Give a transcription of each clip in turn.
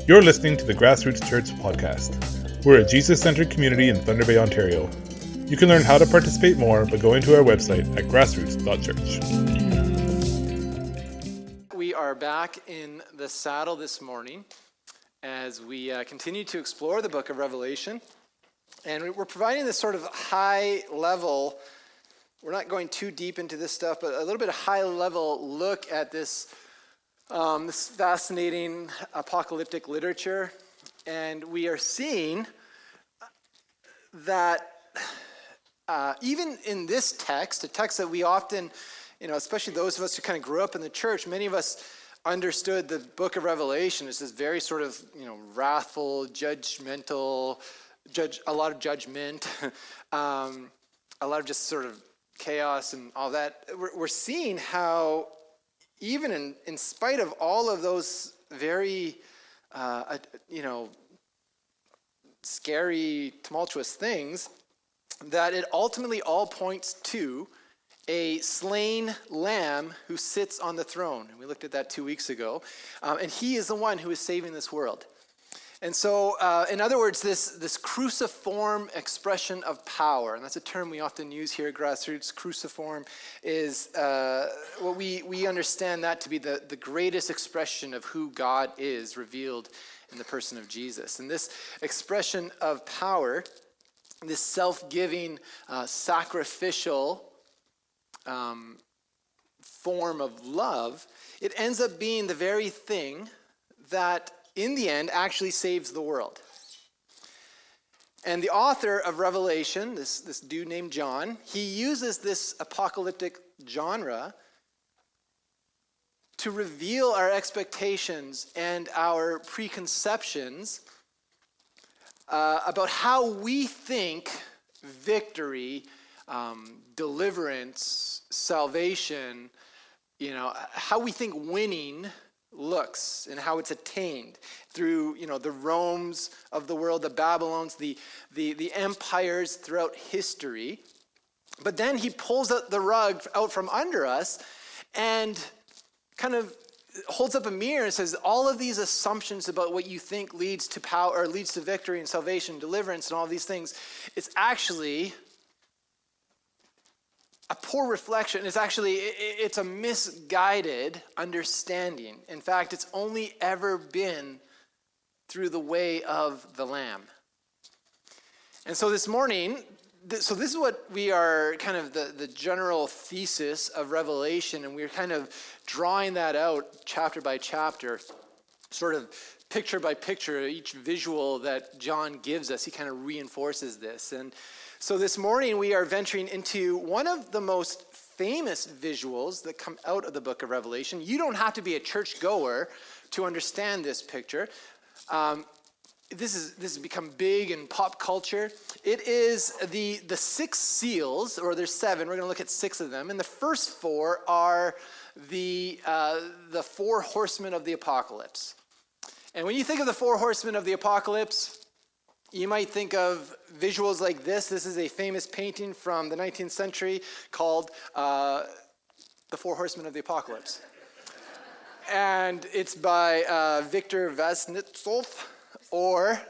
You're listening to the Grassroots Church podcast. We're a Jesus-centered community in Thunder Bay, Ontario. You can learn how to participate more by going to our website at grassroots.church. We are back in the saddle this morning as we continue to explore the book of Revelation. And we're providing this sort of high level, we're not going too deep into this stuff, but a little bit of high level look at this this fascinating apocalyptic literature. And we are seeing that even in this text, a text that we often, especially those of us who kind of grew up in the church, many of us understood the book of Revelation as this very sort of, wrathful, judgmental, a lot of judgment, a lot of just sort of chaos and all that. We're seeing how even in spite of all of those very, scary, tumultuous things, that it ultimately all points to a slain lamb who sits on the throne. And we looked at that 2 weeks ago. And he is the one who is saving this world. And so, in other words, this cruciform expression of power, and that's a term we often use here at Grassroots. Cruciform is what we understand that to be the greatest expression of who God is revealed in the person of Jesus. And this expression of power, this self-giving, sacrificial form of love, it ends up being the very thing that in the end actually saves the world. And the author of Revelation, this dude named John, he uses this apocalyptic genre to reveal our expectations and our preconceptions about how we think victory, deliverance, salvation, how we think winning looks and how it's attained through, the Romes of the world, the Babylons, the empires throughout history. But then he pulls the rug out from under us and kind of holds up a mirror and says, all of these assumptions about what you think leads to power, or leads to victory and salvation, deliverance, and all these things, it's actually a poor reflection. It's a misguided understanding. In fact, it's only ever been through the way of the Lamb. And so this morning, this is what we are kind of the general thesis of Revelation, and we're kind of drawing that out chapter by chapter, sort of picture by picture, each visual that John gives us, he kind of reinforces this. And so this morning we are venturing into one of the most famous visuals that come out of the book of Revelation. You don't have to be a churchgoer to understand this picture. This has become big in pop culture. It is the 6 seals, or there's 7. We're going to look at 6 of them. And the first 4 are the 4 horsemen of the apocalypse. And when you think of the 4 horsemen of the apocalypse, you might think of visuals like this. This is a famous painting from the 19th century called The 4 Horsemen of the Apocalypse. And it's by Victor Vasnitsov, or,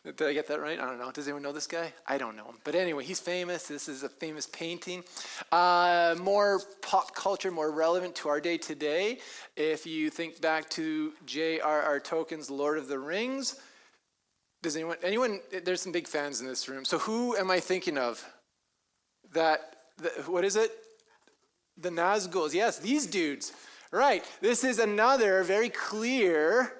did I get that right? I don't know. Does anyone know this guy? I don't know him. But anyway, he's famous. This is a famous painting. More pop culture, more relevant to our day today. If you think back to J.R.R. Tolkien's Lord of the Rings, does anyone, there's some big fans in this room. So who am I thinking of? What is it? The Nazguls. Yes, these dudes. Right. This is another very clear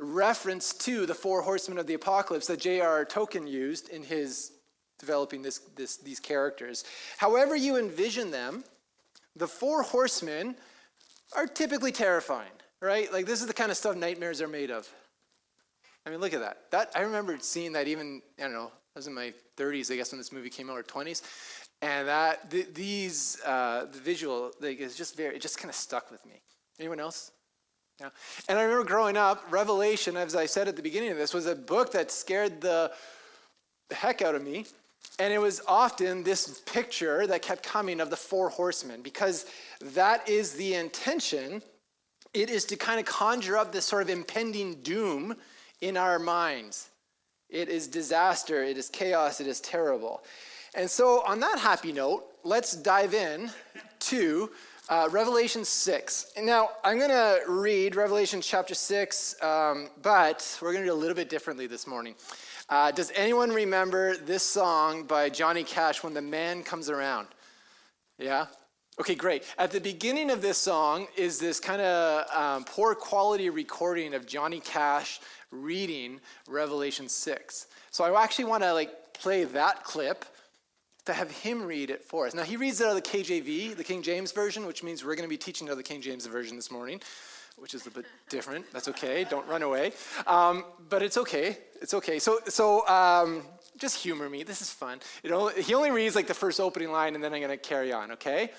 reference to the 4 horsemen of the apocalypse that J.R.R. Tolkien used in his developing these characters. However you envision them, the 4 horsemen are typically terrifying, right? Like, this is the kind of stuff nightmares are made of. I mean, look at that. I remember seeing that even, I don't know, I was in my 30s, I guess, when this movie came out, or 20s. And the visual, it just kind of stuck with me. Anyone else? Yeah. And I remember growing up, Revelation, as I said at the beginning of this, was a book that scared the heck out of me. And it was often this picture that kept coming of the 4 horsemen, because that is the intention It is to kind of conjure up this sort of impending doom in our minds. It is disaster, it is chaos, it is terrible. And so on that happy note, let's dive in to Revelation 6. And now I'm going to read Revelation chapter 6, but we're going to do a little bit differently this morning. Does anyone remember this song by Johnny Cash, When the Man Comes Around? Yeah? Okay, great. At the beginning of this song is this kind of poor quality recording of Johnny Cash reading Revelation 6. So I actually want to play that clip to have him read it for us. Now he reads it out of the KJV, the King James Version, which means we're going to be teaching out of the King James Version this morning, which is a bit different. That's okay. Don't run away. But it's okay. It's okay. So just humor me. This is fun. He only reads the first opening line, and then I'm going to carry on, okay?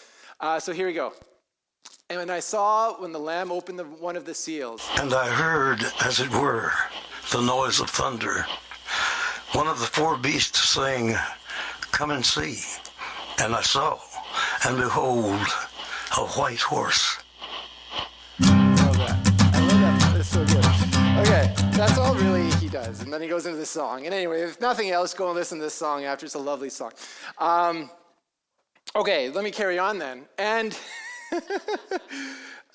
So here we go. And when I saw when the Lamb opened one of the seals. And I heard, as it were, the noise of thunder. One of the four beasts saying, "Come and see." And I saw, and behold, a white horse. I love that. That's so good. Okay, that's all really he does. And then he goes into the song. And anyway, if nothing else, go and listen to this song after. It's a lovely song. Okay, let me carry on then. And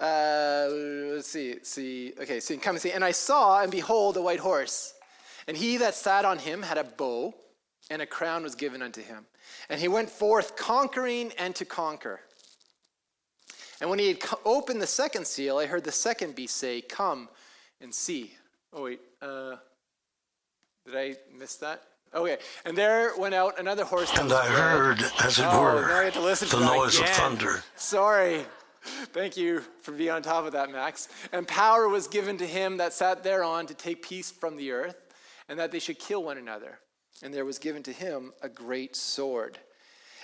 let's see. Okay, so come and see. And I saw, and behold, a white horse. And he that sat on him had a bow, and a crown was given unto him. And he went forth conquering and to conquer. And when he had opened the second seal, I heard the second beast say, "Come and see." Oh, wait. Did I miss that? Okay. And there went out another horse. And I heard, as it were, now I have to listen to the that noise again. of thunder. Sorry. Thank you for being on top of that, Max. And power was given to him that sat thereon to take peace from the earth, and that they should kill one another. And there was given to him a great sword.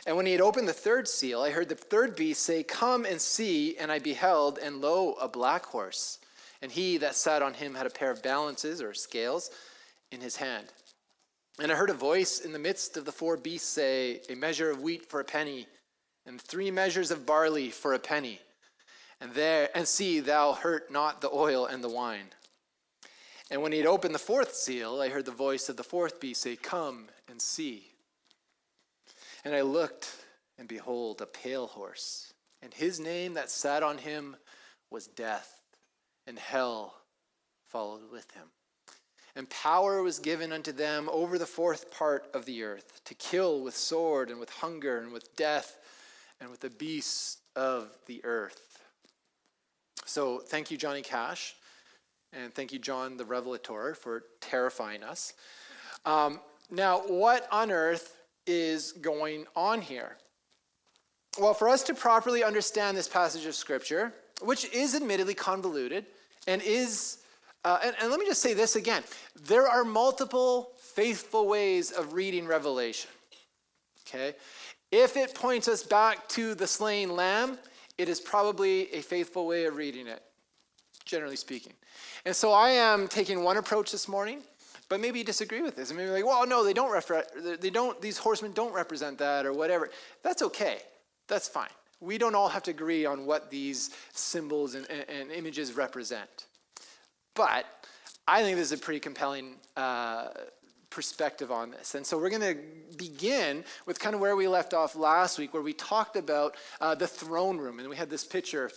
And when he had opened the third seal, I heard the third beast say, "Come and see." And I beheld, and lo, a black horse. And he that sat on him had a pair of balances, or scales, in his hand. And I heard a voice in the midst of the four beasts say, "A measure of wheat for a penny, and 3 measures of barley for a penny. And see, thou hurt not the oil and the wine." And when he had opened the fourth seal, I heard the voice of the fourth beast say, "Come and see." And I looked, and behold, a pale horse. And his name that sat on him was Death, and hell followed with him. And power was given unto them over the fourth part of the earth, to kill with sword, and with hunger, and with death, and with the beasts of the earth. So thank you, Johnny Cash. And thank you, John the Revelator, for terrifying us. Now, what on earth is going on here? Well, for us to properly understand this passage of Scripture, which is admittedly convoluted, and is, and let me just say this again. There are multiple faithful ways of reading Revelation. Okay? If it points us back to the slain lamb, it is probably a faithful way of reading it, generally speaking. And so I am taking one approach this morning, but maybe you disagree with this. And maybe you're like, well, no, these horsemen don't represent that or whatever. That's okay. That's fine. We don't all have to agree on what these symbols and images represent. But I think this is a pretty compelling perspective on this. And so we're going to begin with kind of where we left off last week, where we talked about the throne room. And we had this picture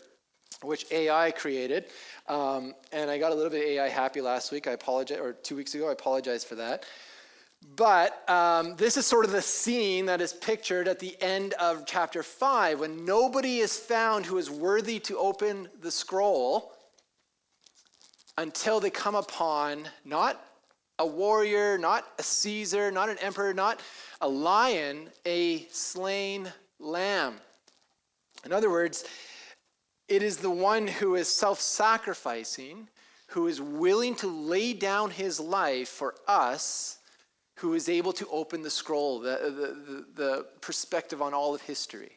which AI created. And I got a little bit AI happy last week. I apologize, or 2 weeks ago. I apologize for that. But this is sort of the scene that is pictured at the end of chapter 5, when nobody is found who is worthy to open the scroll until they come upon not a warrior, not a Caesar, not an emperor, not a lion, a slain lamb. In other words, it is the one who is self-sacrificing, who is willing to lay down his life for us, who is able to open the scroll, the perspective on all of history.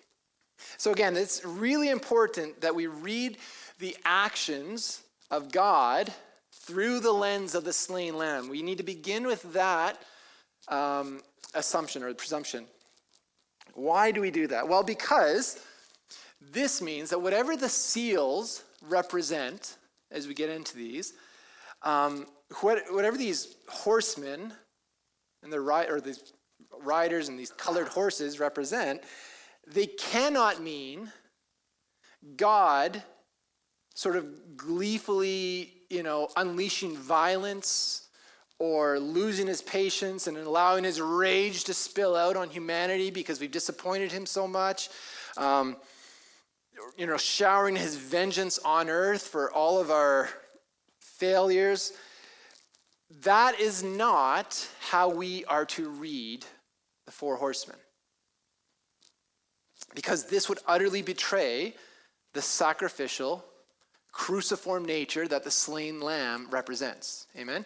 So again, it's really important that we read the actions of God through the lens of the slain lamb. We need to begin with that assumption or presumption. Why do we do that? Well, because this means that whatever the seals represent, as we get into these, whatever these horsemen and these riders and these colored horses represent, they cannot mean God sort of gleefully, unleashing violence or losing his patience and allowing his rage to spill out on humanity because we've disappointed him so much. Showering his vengeance on earth for all of our failures. That is not how we are to read the four horsemen. Because this would utterly betray the sacrificial, cruciform nature that the slain lamb represents. Amen?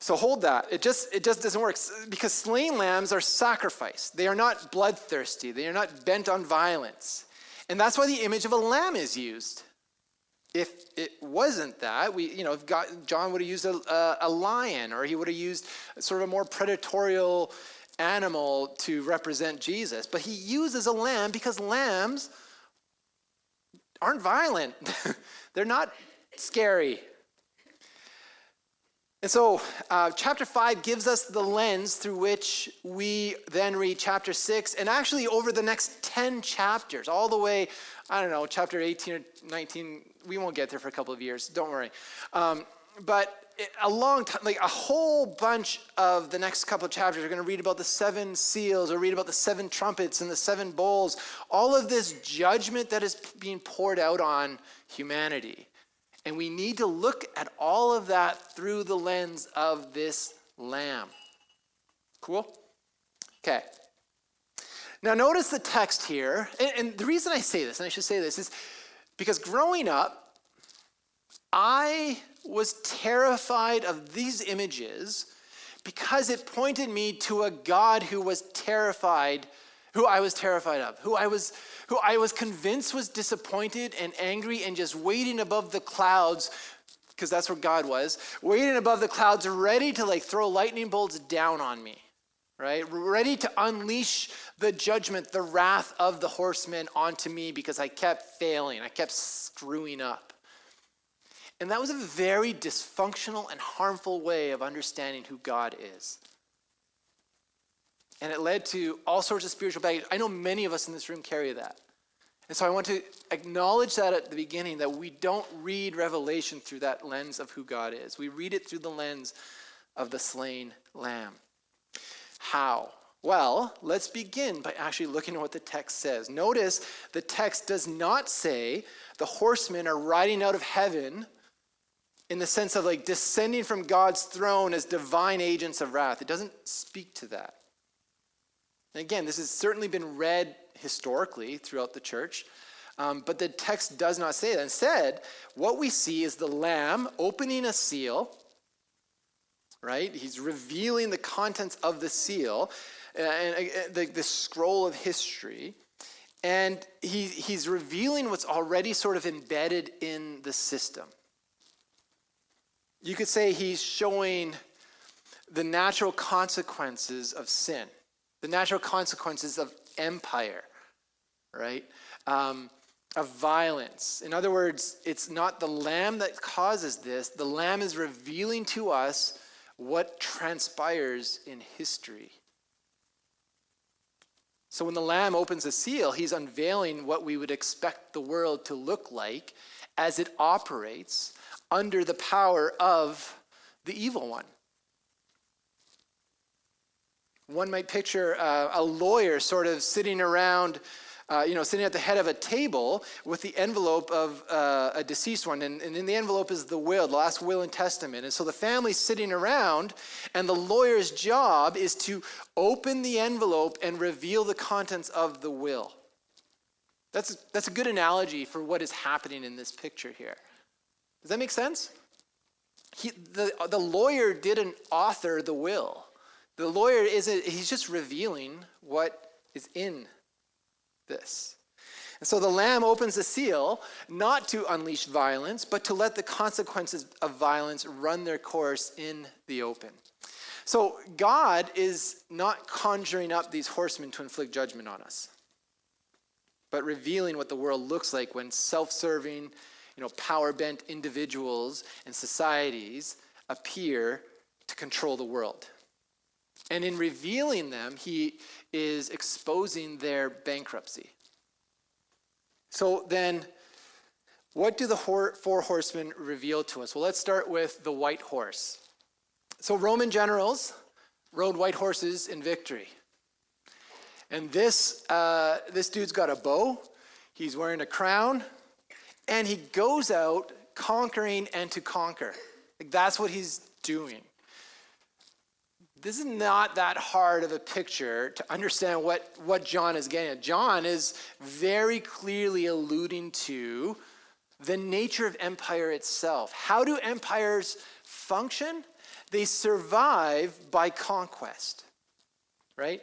So hold that. It just doesn't work. Because slain lambs are sacrificed. They are not bloodthirsty. They are not bent on violence. And that's why the image of a lamb is used. If it wasn't that, if John would have used a lion, or he would have used sort of a more predatorial animal to represent Jesus. But he uses a lamb because lambs aren't violent. They're not scary. And so chapter 5 gives us the lens through which we then read chapter 6, and actually over the next 10 chapters, all the way, chapter 18 or 19, we won't get there for a couple of years, don't worry. But a long time, like a whole bunch of the next couple of chapters, we're going to read about the 7 seals, or read about the 7 trumpets and the 7 bowls, all of this judgment that is being poured out on humanity. And we need to look at all of that through the lens of this lamb. Cool? Okay. Now notice the text here. And the reason I say this, and I should say this, is because growing up, I was terrified of these images because it pointed me to a God who was terrified, who I was terrified of, who I was convinced was disappointed and angry and just waiting above the clouds, because that's where God was, waiting above the clouds, ready to throw lightning bolts down on me, right? Ready to unleash the judgment, the wrath of the horsemen onto me because I kept failing, I kept screwing up. And that was a very dysfunctional and harmful way of understanding who God is. And it led to all sorts of spiritual baggage. I know many of us in this room carry that. And so I want to acknowledge that at the beginning, that we don't read Revelation through that lens of who God is. We read it through the lens of the slain lamb. How? Well, let's begin by actually looking at what the text says. Notice the text does not say the horsemen are riding out of heaven in the sense of descending from God's throne as divine agents of wrath. It doesn't speak to that. And again, this has certainly been read historically throughout the church, but the text does not say that. Instead, what we see is the lamb opening a seal, right? He's revealing the contents of the seal, and the scroll of history, and he's revealing what's already sort of embedded in the system. You could say he's showing the natural consequences of sin, the natural consequences of empire, right? Of violence. In other words, it's not the lamb that causes this. The lamb is revealing to us what transpires in history. So when the lamb opens a seal, he's unveiling what we would expect the world to look like as it operates under the power of the evil one. One might picture a lawyer sort of sitting around, sitting at the head of a table with the envelope of a deceased one. And in the envelope is the will, the last will and testament. And so the family's sitting around, and the lawyer's job is to open the envelope and reveal the contents of the will. That's a good analogy for what is happening in this picture here. Does that make sense? The lawyer didn't author the will. The lawyer he's just revealing what is in this. And so the lamb opens the seal not to unleash violence, but to let the consequences of violence run their course in the open. So God is not conjuring up these horsemen to inflict judgment on us. but revealing what the world looks like when self-serving, power-bent individuals and societies appear to control the world. And in revealing them, he is exposing their bankruptcy. So then, what do the four horsemen reveal to us? Well, let's start with the white horse. So Roman generals rode white horses in victory. And this dude's got a bow, he's wearing a crown, and he goes out conquering and to conquer. Like, that's what he's doing. This is not that hard of a picture to understand what John is getting at. John is very clearly alluding to the nature of empire itself. How do empires function? They survive by conquest, right?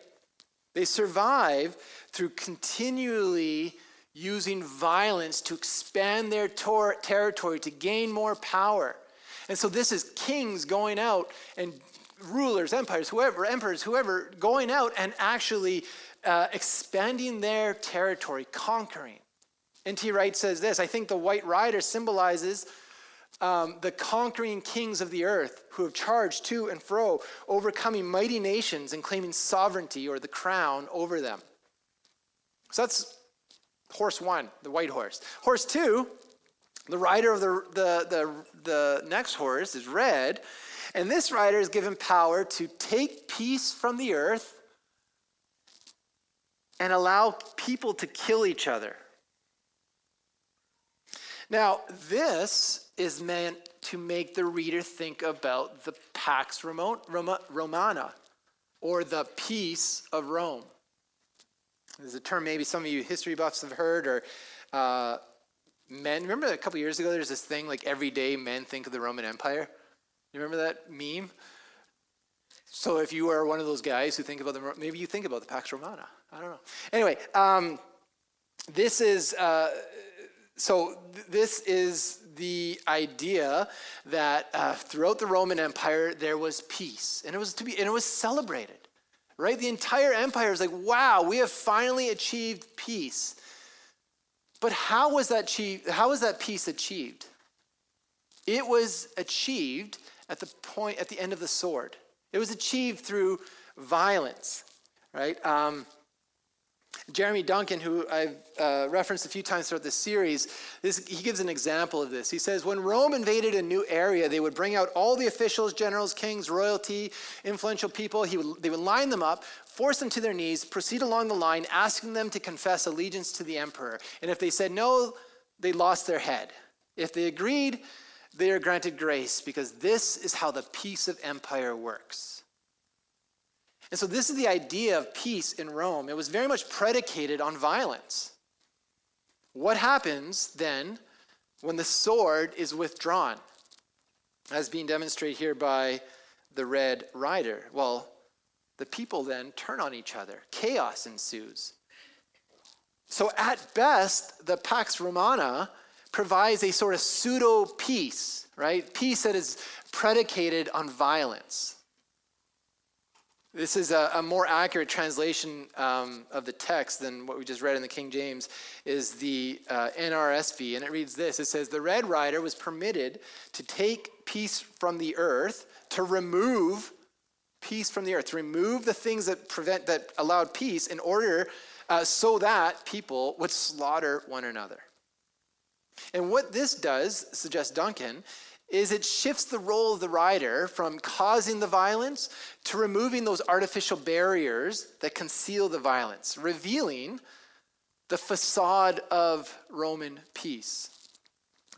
They survive through continually using violence to expand their territory, to gain more power. And so this is kings going out and rulers, emperors, whoever, going out and actually expanding their territory, conquering. N.T. Wright says this: I think the white rider symbolizes the conquering kings of the earth who have charged to and fro, overcoming mighty nations and claiming sovereignty or the crown over them. So that's horse one, the white horse. Horse two, the rider of the next horse is red, and this rider is given power to take peace from the earth and allow people to kill each other. Now, this is meant to make the reader think about the Pax Romana, or the peace of Rome. There's a term maybe some of you history buffs have heard, or men. Remember a couple years ago, there's this thing like every day men think of the Roman Empire? You remember that meme? So if you are one of those guys who think about maybe you think about the Pax Romana. I don't know. Anyway, this is the idea that throughout the Roman Empire there was peace, and it was celebrated, right? The entire empire is like, wow, we have finally achieved peace. But how was that peace achieved? It was achieved at the end of the sword. It was achieved through violence, right? Jeremy Duncan, who I've referenced a few times throughout this series, he gives an example of this. He says, when Rome invaded a new area, they would bring out all the officials, generals, kings, royalty, influential people. They would line them up, force them to their knees, proceed along the line, asking them to confess allegiance to the emperor. And if they said no, they lost their head. If they agreed, they are granted grace, because this is how the peace of empire works. And so this is the idea of peace in Rome. It was very much predicated on violence. What happens then when the sword is withdrawn, as being demonstrated here by the red rider? Well, the people then turn on each other. Chaos ensues. So at best, the Pax Romana provides a sort of pseudo-peace, right? Peace that is predicated on violence. This is a more accurate translation of the text than what we just read in the King James, is the NRSV, and it reads this. It says, the red rider was permitted to take peace from the earth, to remove peace from the earth, to remove the things that allowed peace in order so that people would slaughter one another. And what this does, suggests Duncan, is it shifts the role of the rider from causing the violence to removing those artificial barriers that conceal the violence, revealing the facade of Roman peace,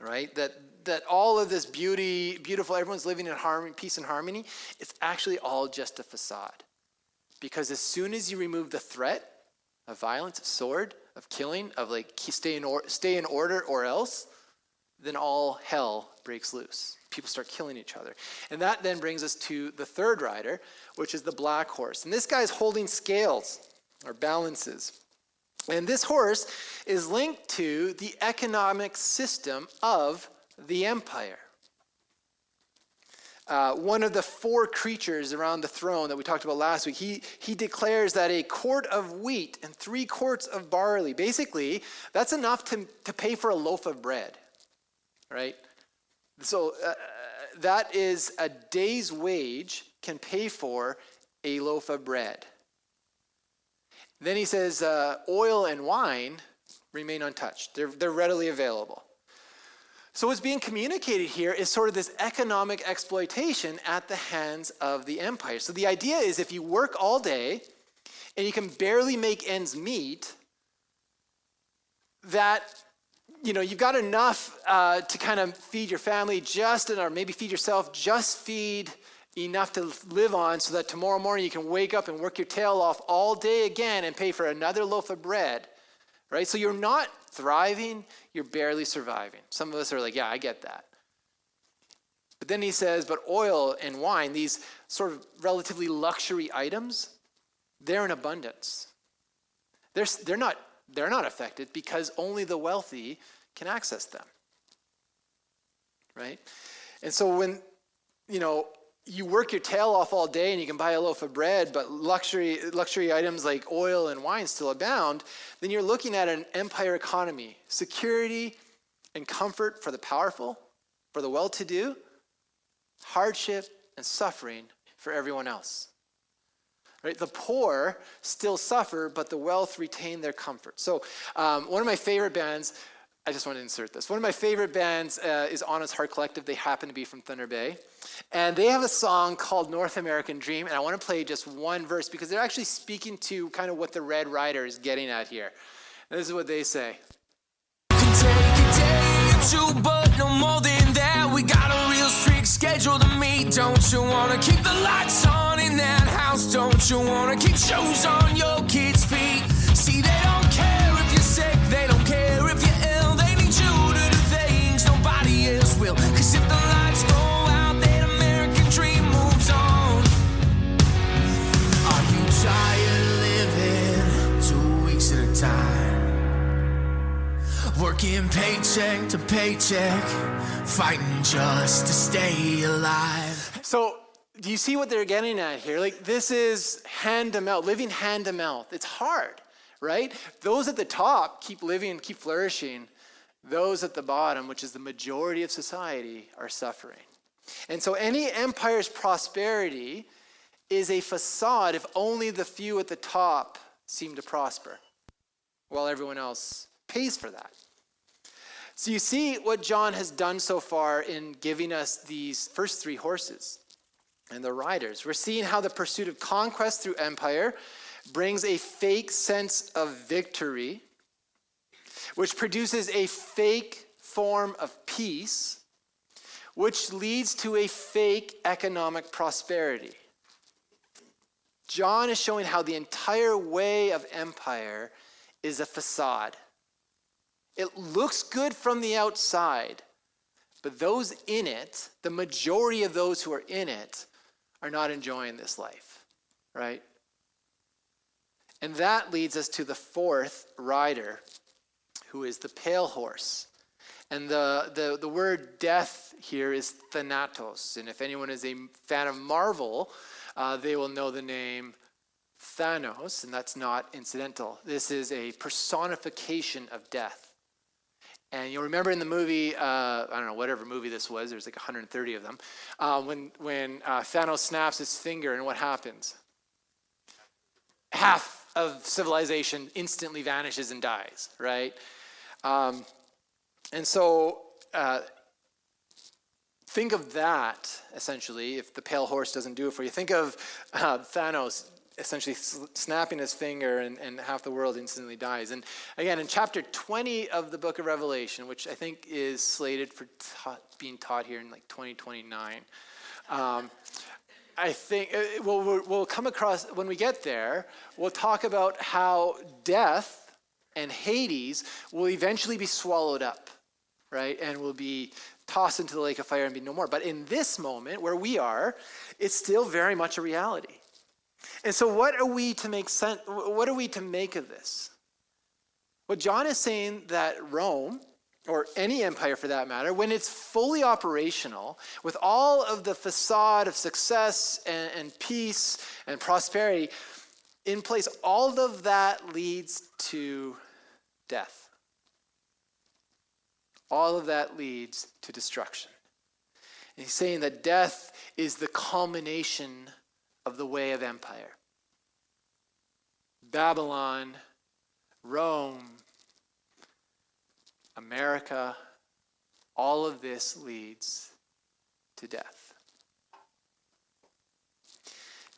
right? That all of this beautiful, everyone's living in harmony, peace and harmony, it's actually all just a facade. Because as soon as you remove the threat of violence, of sword, of killing, of like stay in order or else, then all hell breaks loose. People start killing each other. And that then brings us to the third rider, which is the black horse. And this guy's holding scales or balances. And this horse is linked to the economic system of the empire. one of the four creatures around the throne that we talked about last week, he declares that a quart of wheat and 3 quarts of barley, basically, that's enough to pay for a loaf of bread, right? So that is a day's wage can pay for a loaf of bread. Then he says oil and wine remain untouched. They're readily available. So what's being communicated here is sort of this economic exploitation at the hands of the empire. So the idea is if you work all day and you can barely make ends meet, that you've got enough to kind of feed your family or maybe feed yourself, just feed enough to live on so that tomorrow morning you can wake up and work your tail off all day again and pay for another loaf of bread, right? So you're not thriving, you're barely surviving. Some of us are like, yeah, I get that. But then he says, but oil and wine, these sort of relatively luxury items, they're in abundance. They're not affected because only the wealthy can access them, right? And so when, you work your tail off all day and you can buy a loaf of bread, but luxury items like oil and wine still abound, then you're looking at an empire economy. Security and comfort for the powerful, for the well-to-do, hardship and suffering for everyone else. Right? The poor still suffer, but the wealth retain their comfort. So one of my favorite bands, I just want to insert this. One of my favorite bands is Honest Heart Collective. They happen to be from Thunder Bay. And they have a song called North American Dream. And I want to play just one verse because they're actually speaking to kind of what the Red Rider is getting at here. And this is what they say. Can take a day or 2, but no more than that. We got a real strict schedule to meet. Don't you want to keep the lights on in that house? Don't you want to keep shoes on your kids' feet? See, they don't care if you're sick. They don't care if you're ill. They need you to do things nobody else will. 'Cause if the lights go out, then American dream moves on. Are you tired of living 2 weeks at a time? Working paycheck to paycheck, fighting just to stay alive. So do you see what they're getting at here? Like, this is hand to mouth, living hand to mouth. It's hard, right? Those at the top keep living, keep flourishing. Those at the bottom, which is the majority of society, are suffering. And so any empire's prosperity is a facade if only the few at the top seem to prosper, while everyone else pays for that. So you see what John has done so far in giving us these first 3 horses and the riders. We're seeing how the pursuit of conquest through empire brings a fake sense of victory, which produces a fake form of peace, which leads to a fake economic prosperity. John is showing how the entire way of empire is a facade. It looks good from the outside, but those in it, the majority of those who are in it, are not enjoying this life, right? And that leads us to the 4th rider, who is the pale horse. And the word death here is Thanatos. And if anyone is a fan of Marvel, they will know the name Thanos, and that's not incidental. This is a personification of death. And you'll remember in the movie, I don't know, whatever movie this was, there's like 130 of them, when Thanos snaps his finger, and what happens? Half of civilization instantly vanishes and dies, right? And so think of that, essentially, if the pale horse doesn't do it for you. Think of Thanos essentially snapping his finger and half the world instantly dies. And again, in chapter 20 of the book of Revelation, which I think is slated for being taught here in like 2029, I think we'll come across, when we get there, we'll talk about how death and Hades will eventually be swallowed up, right? And will be tossed into the lake of fire and be no more. But in this moment where we are, it's still very much a reality. And so what are we to make sense? What are we to make of this? Well, John is saying that Rome, or any empire for that matter, when it's fully operational, with all of the facade of success and peace and prosperity in place, all of that leads to death. All of that leads to destruction. And he's saying that death is the culmination of the way of empire. Babylon, Rome, America, all of this leads to death.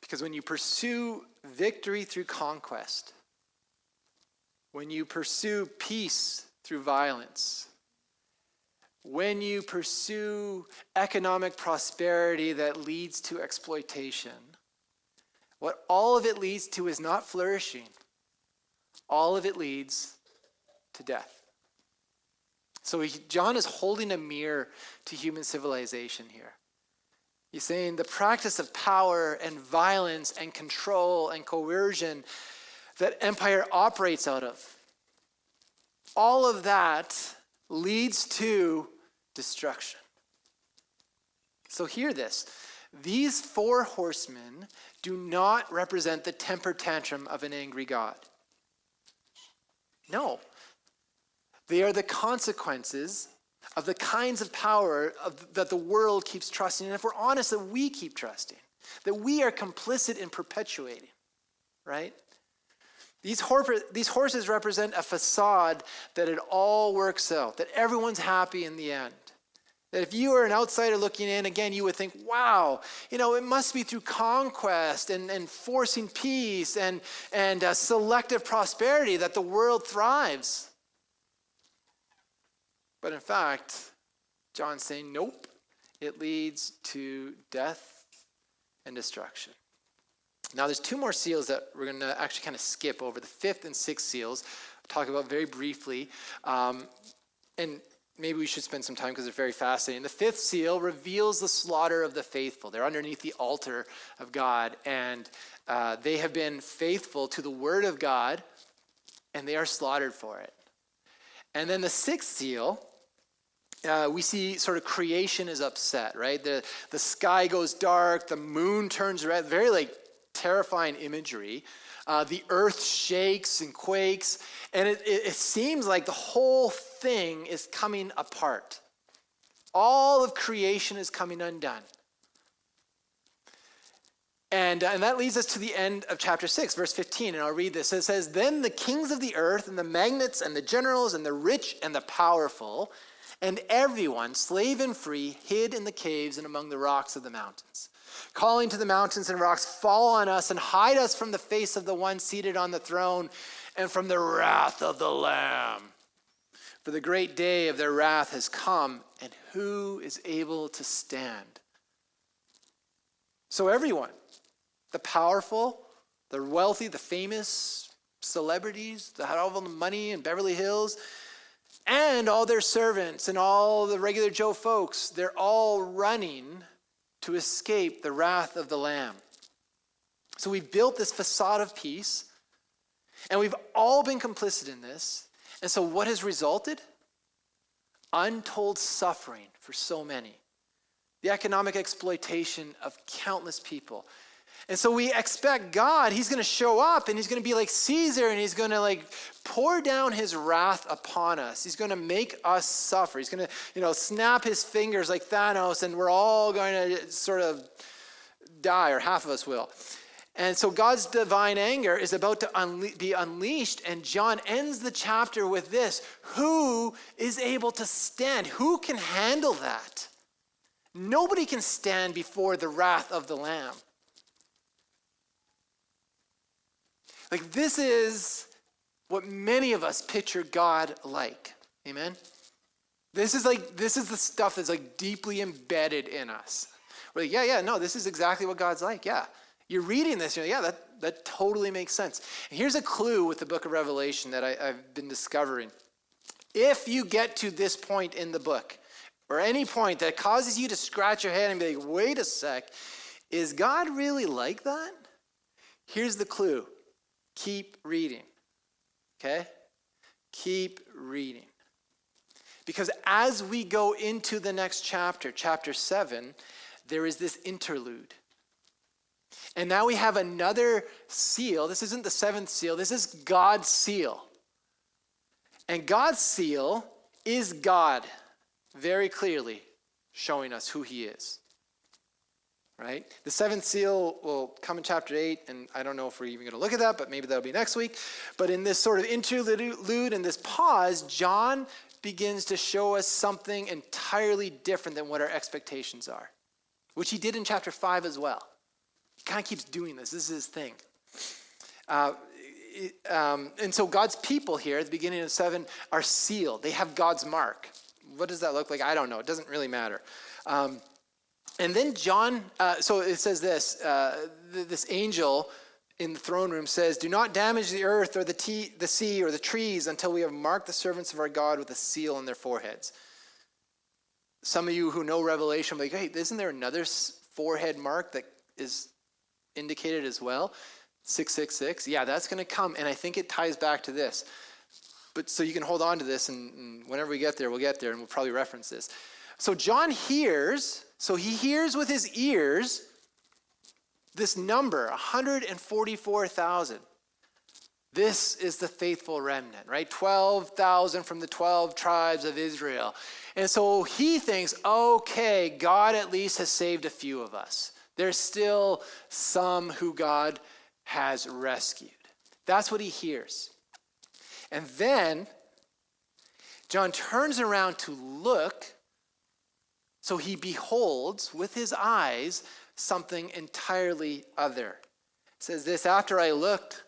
Because when you pursue victory through conquest, when you pursue peace through violence, when you pursue economic prosperity that leads to exploitation, what all of it leads to is not flourishing. All of it leads to death. So John is holding a mirror to human civilization here. He's saying the practice of power and violence and control and coercion that empire operates out of, all of that leads to destruction. So hear this. These 4 horsemen do not represent the temper tantrum of an angry God. No. They are the consequences of the kinds of power that the world keeps trusting. And if we're honest, that we keep trusting. That we are complicit in perpetuating. Right? These horses represent a facade that it all works out. That everyone's happy in the end. That if you were an outsider looking in, again, you would think, wow, it must be through conquest and forcing peace and selective prosperity that the world thrives. But in fact, John's saying, nope, it leads to death and destruction. Now, there's 2 more seals that we're going to actually kind of skip over. The 5th and 6th seals, talk about very briefly. And maybe we should spend some time because they're very fascinating. The 5th seal reveals the slaughter of the faithful. They're underneath the altar of God, and they have been faithful to the word of God, and they are slaughtered for it. And then the 6th seal, we see sort of creation is upset, right? The sky goes dark, the moon turns red, very terrifying imagery. The earth shakes and quakes, and it seems like the whole thing is coming apart. All of creation is coming undone. And that leads us to the end of chapter 6, verse 15, and I'll read this. It says, "Then the kings of the earth and the magnates and the generals and the rich and the powerful and everyone, slave and free, hid in the caves and among the rocks of the mountains, calling to the mountains and rocks, fall on us and hide us from the face of the one seated on the throne and from the wrath of the Lamb. For the great day of their wrath has come, and who is able to stand?" So everyone, the powerful, the wealthy, the famous, celebrities that had all the money in Beverly Hills, and all their servants and all the regular Joe folks, they're all running to escape the wrath of the Lamb. So we've built this facade of peace, and we've all been complicit in this. And so what has resulted? Untold suffering for so many. The economic exploitation of countless people. And so we expect God, he's going to show up and he's going to be like Caesar, and he's going to pour down his wrath upon us. He's going to make us suffer. He's going to, snap his fingers like Thanos, and we're all going to sort of die, or half of us will. And so God's divine anger is about to be unleashed, and John ends the chapter with this: who is able to stand? Who can handle that? Nobody can stand before the wrath of the Lamb. This is what many of us picture God like. Amen? This is the stuff that's deeply embedded in us. We're no, this is exactly what God's like. Yeah. You're reading this, that totally makes sense. And here's a clue with the book of Revelation that I've been discovering. If you get to this point in the book, or any point that causes you to scratch your head and be like, wait a sec, is God really like that? Here's the clue. Keep reading. Okay? Keep reading. Because as we go into the next chapter, chapter 7, there is this interlude. And now we have another seal. This isn't the seventh seal. This is God's seal. And God's seal is God, very clearly showing us who he is. Right? The seventh seal will come in chapter 8, and I don't know if we're even going to look at that, but maybe that'll be next week. But in this sort of interlude and this pause, John begins to show us something entirely different than what our expectations are, which he did in chapter 5 as well. He kind of keeps doing this. This is his thing. And so God's people here at the beginning of 7 are sealed. They have God's mark. What does that look like? I don't know. It doesn't really matter. And then John, so it says this, this angel in the throne room says, "Do not damage the earth or the sea or the trees until we have marked the servants of our God with a seal on their foreheads." Some of you who know Revelation are like, hey, isn't there another forehead mark that is indicated as well? 666. Yeah, that's going to come. And I think it ties back to this. But so you can hold on to this, and whenever we get there, we'll get there, and we'll probably reference this. So John hears, he hears with his ears this number, 144,000. This is the faithful remnant, right? 12,000 from the 12 tribes of Israel. And so he thinks, okay, God at least has saved a few of us. There's still some who God has rescued. That's what he hears. And then John turns around to look, so he beholds with his eyes something entirely other. It says this, "After I looked,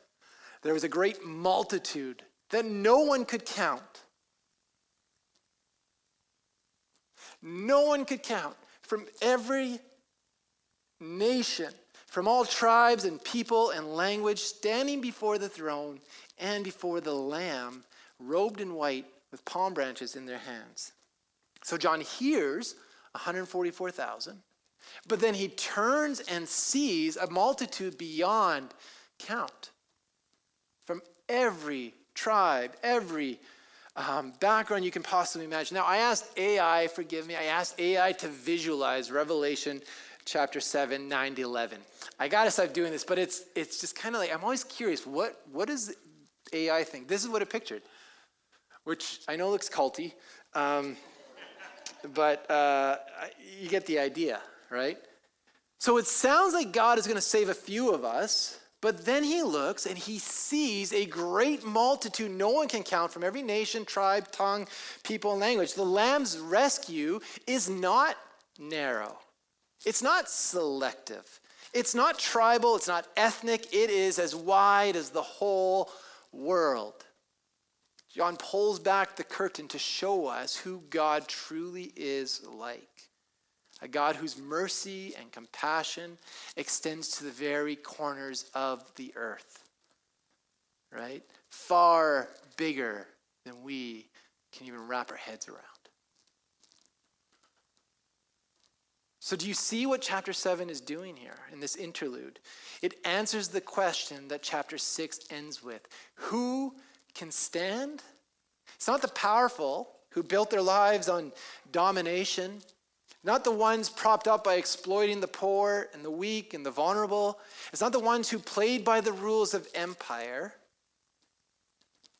there was a great multitude that no one could count." No one could count, from every nation, from all tribes and people and language, standing before the throne and before the Lamb, robed in white with palm branches in their hands. So John hears 144,000, but then he turns and sees a multitude beyond count, from every tribe, every background you can possibly imagine. Now, I asked AI, forgive me, I asked AI to visualize Revelation chapter 7, 9 to 11. I got to stop doing this, but it's just kind of like, I'm always curious, what does AI think? This is what it pictured, which I know looks culty, but you get the idea, right? So it sounds like God is going to save a few of us, but then he looks and he sees a great multitude no one can count, from every nation, tribe, tongue, people, and language. The Lamb's rescue is not narrow. It's not selective. It's not tribal. It's not ethnic. It is as wide as the whole world. John pulls back the curtain to show us who God truly is like. A God whose mercy and compassion extends to the very corners of the earth. Right? Far bigger than we can even wrap our heads around. So do you see what chapter 7 is doing here in this interlude? It answers the question that chapter 6 ends with. Who can stand? It's not the powerful who built their lives on domination, not the ones propped up by exploiting the poor and the weak and the vulnerable. It's not the ones who played by the rules of empire.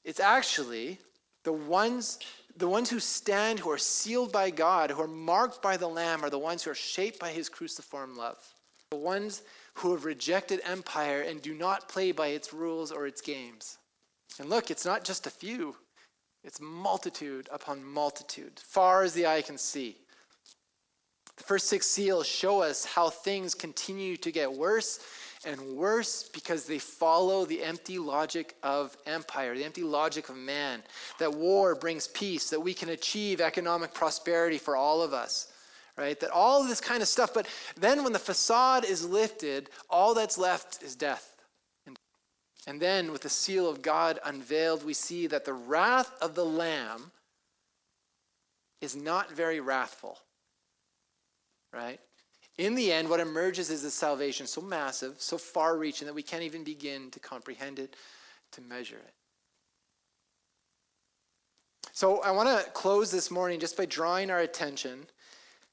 It's actually the ones who stand, who are sealed by God, who are marked by the Lamb, are the ones who are shaped by his cruciform love. The ones who have rejected empire and do not play by its rules or its games. And look, it's not just a few. It's multitude upon multitude, far as the eye can see. The first 6 seals show us how things continue to get worse and worse because they follow the empty logic of empire, the empty logic of man, that war brings peace, that we can achieve economic prosperity for all of us, right? That all of this kind of stuff, but then when the facade is lifted, all that's left is death. And then with the seal of God unveiled, we see that the wrath of the Lamb is not very wrathful. Right? In the end, what emerges is a salvation so massive, so far-reaching that we can't even begin to comprehend it, to measure it. So I want to close this morning just by drawing our attention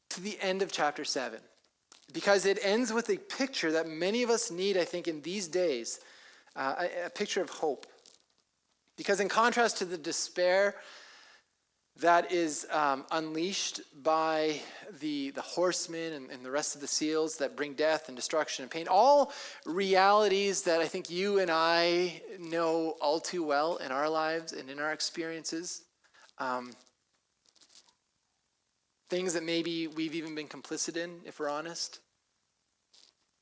to the end of chapter 7, because it ends with a picture that many of us need, I think, in these days, a picture of hope. Because in contrast to the despair that is unleashed by the horsemen and the rest of the seals that bring death and destruction and pain, all realities that I think you and I know all too well in our lives and in our experiences, things that maybe we've even been complicit in, if we're honest.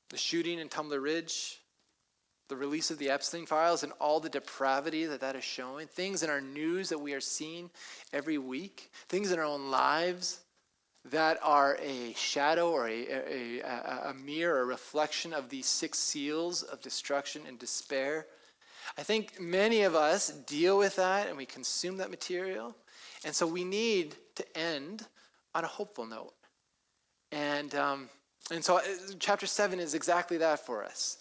The shooting in Tumbler Ridge, the release of the Epstein files and all the depravity that is showing, things in our news that we are seeing every week, things in our own lives that are a shadow or a mirror, a reflection of these 6 seals of destruction and despair. I think many of us deal with that and we consume that material. And so we need to end on a hopeful note. And so chapter 7 is exactly that for us.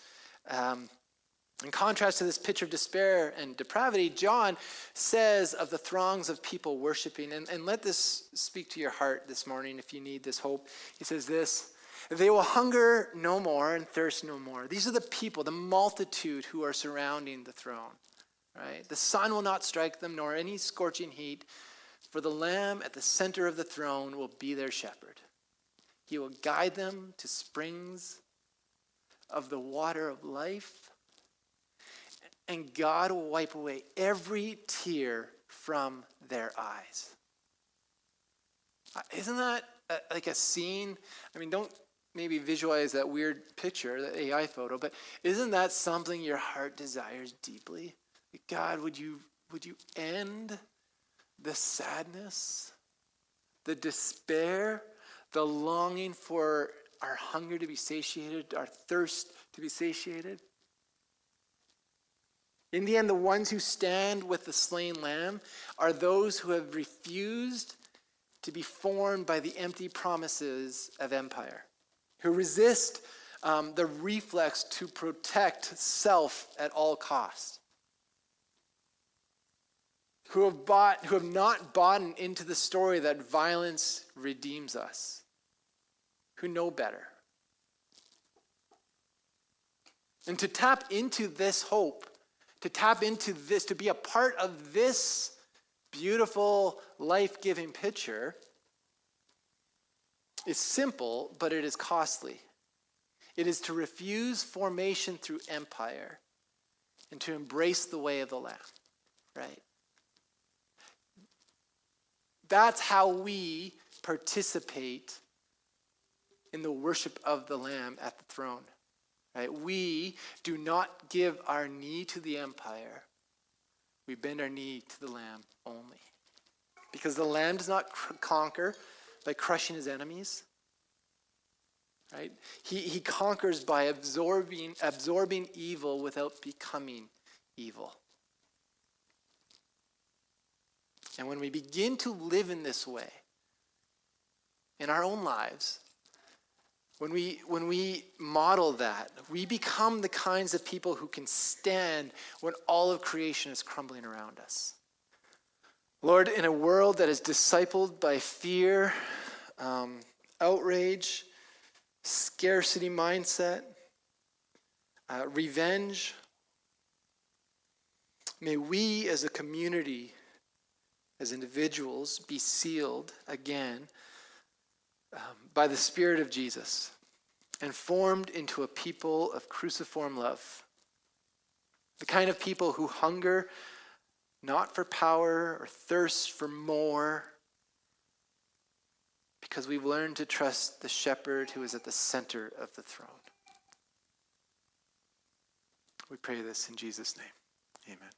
In contrast to this picture of despair and depravity, John says of the throngs of people worshiping, and let this speak to your heart this morning if you need this hope. He says this: they will hunger no more and thirst no more. These are the people, the multitude who are surrounding the throne. Right? The sun will not strike them, nor any scorching heat, for the Lamb at the center of the throne will be their shepherd. He will guide them to springs of the water of life, and God will wipe away every tear from their eyes. Isn't that like a scene? I mean, don't maybe visualize that weird picture, that AI photo, but isn't that something your heart desires deeply? God, would you end the sadness, the despair, the longing for our hunger to be satiated, our thirst to be satiated? In the end, the ones who stand with the slain lamb are those who have refused to be formed by the empty promises of empire, who resist the reflex to protect self at all costs, who have not bought into the story that violence redeems us, who know better. And to tap into this hope, to tap into this, to be a part of this beautiful, life-giving picture is simple, but it is costly. It is to refuse formation through empire and to embrace the way of the Lamb, right? That's how we participate in the worship of the Lamb at the throne. Right? We do not give our knee to the empire. We bend our knee to the Lamb only. Because the Lamb does not conquer by crushing his enemies. Right? He conquers by absorbing evil without becoming evil. And when we begin to live in this way, in our own lives, when we model that, we become the kinds of people who can stand when all of creation is crumbling around us. Lord, in a world that is discipled by fear, outrage, scarcity mindset, revenge, may we as a community, as individuals, be sealed again by the Spirit of Jesus and formed into a people of cruciform love. The kind of people who hunger not for power or thirst for more, because we've learned to trust the shepherd who is at the center of the throne. We pray this in Jesus' name. Amen.